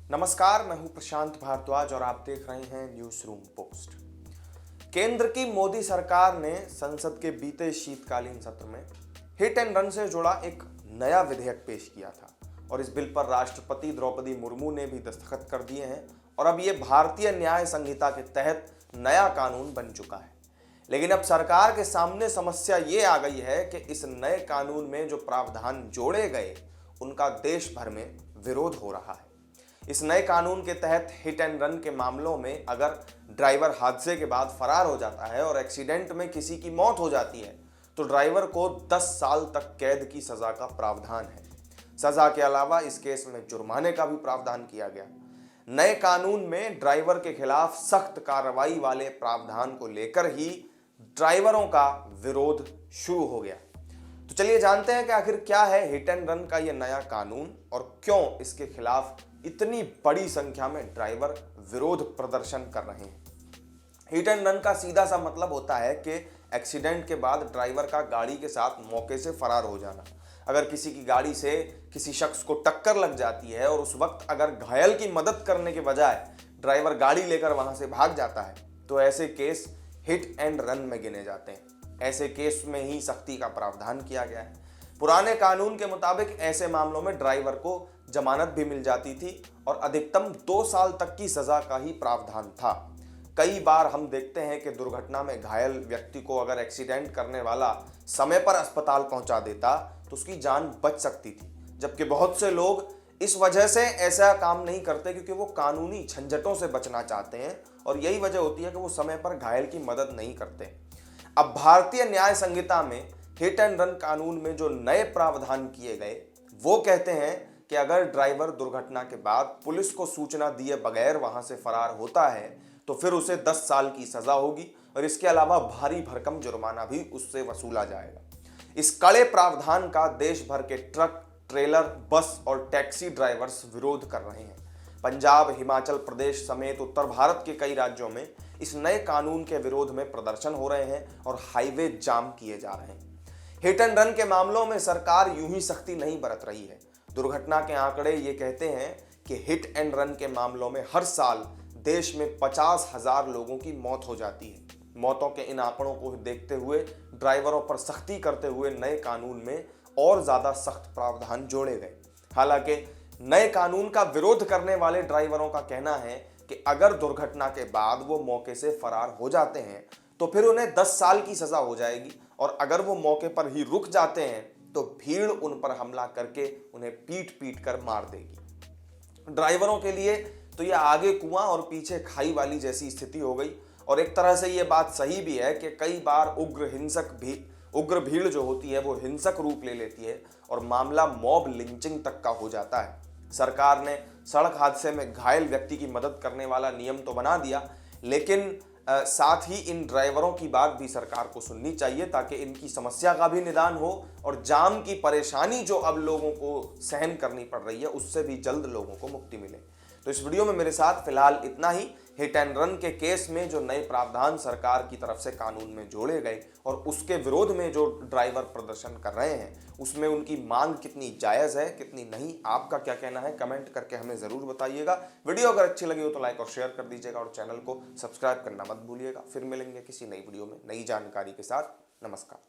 नमस्कार, मैं हूं प्रशांत भारद्वाज और आप देख रहे हैं न्यूज रूम पोस्ट। केंद्र की मोदी सरकार ने संसद के बीते शीतकालीन सत्र में हिट एंड रन से जुड़ा एक नया विधेयक पेश किया था और इस बिल पर राष्ट्रपति द्रौपदी मुर्मू ने भी दस्तखत कर दिए हैं और अब ये भारतीय न्याय संहिता के तहत नया कानून बन चुका है। लेकिन अब सरकार के सामने समस्या ये आ गई है कि इस नए कानून में जो प्रावधान जोड़े गए उनका देश भर में विरोध हो रहा है। इस नए कानून के तहत हिट एंड रन के मामलों में अगर ड्राइवर हादसे के बाद फरार हो जाता है और एक्सीडेंट में किसी की मौत हो जाती है तो ड्राइवर को 10 साल तक कैद की सजा का प्रावधान है। सजा के अलावा इस केस में जुर्माने का भी प्रावधान किया गया। नए कानून में ड्राइवर के खिलाफ सख्त कार्रवाई वाले प्रावधान को लेकर ही ड्राइवरों का विरोध शुरू हो गया। तो चलिए जानते हैं कि आखिर क्या है हिट एंड रन का यह नया कानून और क्यों इसके खिलाफ इतनी बड़ी संख्या में ड्राइवर विरोध प्रदर्शन कर रहे हैं। हिट एंड रन का सीधा सा मतलब होता है कि एक्सीडेंट के बाद ड्राइवर का गाड़ी के साथ मौके से फरार हो जाना। अगर किसी की गाड़ी से किसी शख्स को टक्कर लग जाती है और उस वक्त अगर घायल की मदद करने के बजाय ड्राइवर गाड़ी लेकर वहां से भाग जाता है तो ऐसे केस हिट एंड रन में गिने जाते हैं। ऐसे केस में ही सख्ती का प्रावधान किया गया है। पुराने कानून के मुताबिक ऐसे मामलों में ड्राइवर को जमानत भी मिल जाती थी और अधिकतम 2 साल तक की सजा का ही प्रावधान था। कई बार हम देखते हैं कि दुर्घटना में घायल व्यक्ति को अगर एक्सीडेंट करने वाला समय पर अस्पताल पहुंचा देता तो उसकी जान बच सकती थी, जबकि बहुत से लोग इस वजह से ऐसा काम नहीं करते क्योंकि वो कानूनी झंझटों से बचना चाहते हैं और यही वजह होती है कि वो समय पर घायल की मदद नहीं करते। अब भारतीय न्याय संहिता में हिट एंड रन कानून में जो नए प्रावधान किए गए वो कहते हैं कि अगर ड्राइवर दुर्घटना के बाद पुलिस को सूचना दिए बगैर वहां से फरार होता है तो फिर उसे 10 साल की सजा होगी और इसके अलावा भारी भरकम जुर्माना भी उससे वसूला जाएगा। इस कड़े प्रावधान का देश भर के ट्रक, ट्रेलर, बस और टैक्सी ड्राइवर्स विरोध कर रहे हैं। पंजाब, हिमाचल प्रदेश समेत उत्तर भारत के कई राज्यों में इस नए कानून के विरोध में प्रदर्शन हो रहे हैं और हाईवे जाम किए जा रहे हैं। हिट एंड रन के मामलों में सरकार यूं ही सख्ती नहीं बरत रही है। दुर्घटना के आंकड़े ये कहते हैं कि हिट एंड रन के मामलों में हर साल देश में 50,000 लोगों की मौत हो जाती है। मौतों के इन आंकड़ों को देखते हुए ड्राइवरों पर सख्ती करते हुए नए कानून में और ज्यादा सख्त प्रावधान जोड़े गए। हालांकि नए कानून का विरोध करने वाले ड्राइवरों का कहना है कि अगर दुर्घटना के बाद वो मौके से फरार हो जाते हैं तो फिर उन्हें 10 साल की सजा हो जाएगी और अगर वो मौके पर ही रुक जाते हैं तो भीड़ उन पर हमला करके उन्हें पीट पीट कर मार देगी। ड्राइवरों के लिए तो ये आगे कुआं और पीछे खाई वाली जैसी स्थिति हो गई और एक तरह से ये बात सही भी है कि कई बार उग्र भीड़ जो होती है वो हिंसक रूप ले लेती है और मामला मॉब लिंचिंग तक का हो जाता है। सरकार ने सड़क हादसे में घायल व्यक्ति की मदद करने वाला नियम तो बना दिया, लेकिन साथ ही इन ड्राइवरों की बात भी सरकार को सुननी चाहिए ताकि इनकी समस्या का भी निदान हो और जाम की परेशानी जो अब लोगों को सहन करनी पड़ रही है उससे भी जल्द लोगों को मुक्ति मिले। तो इस वीडियो में मेरे साथ फिलहाल इतना ही। हिट एंड रन के केस में जो नए प्रावधान सरकार की तरफ से कानून में जोड़े गए और उसके विरोध में जो ड्राइवर प्रदर्शन कर रहे हैं उसमें उनकी मांग कितनी जायज़ है कितनी नहीं, आपका क्या कहना है कमेंट करके हमें ज़रूर बताइएगा। वीडियो अगर अच्छी लगी हो तो लाइक और शेयर कर दीजिएगा और चैनल को सब्सक्राइब करना मत भूलिएगा। फिर मिलेंगे किसी नई वीडियो में नई जानकारी के साथ। नमस्कार।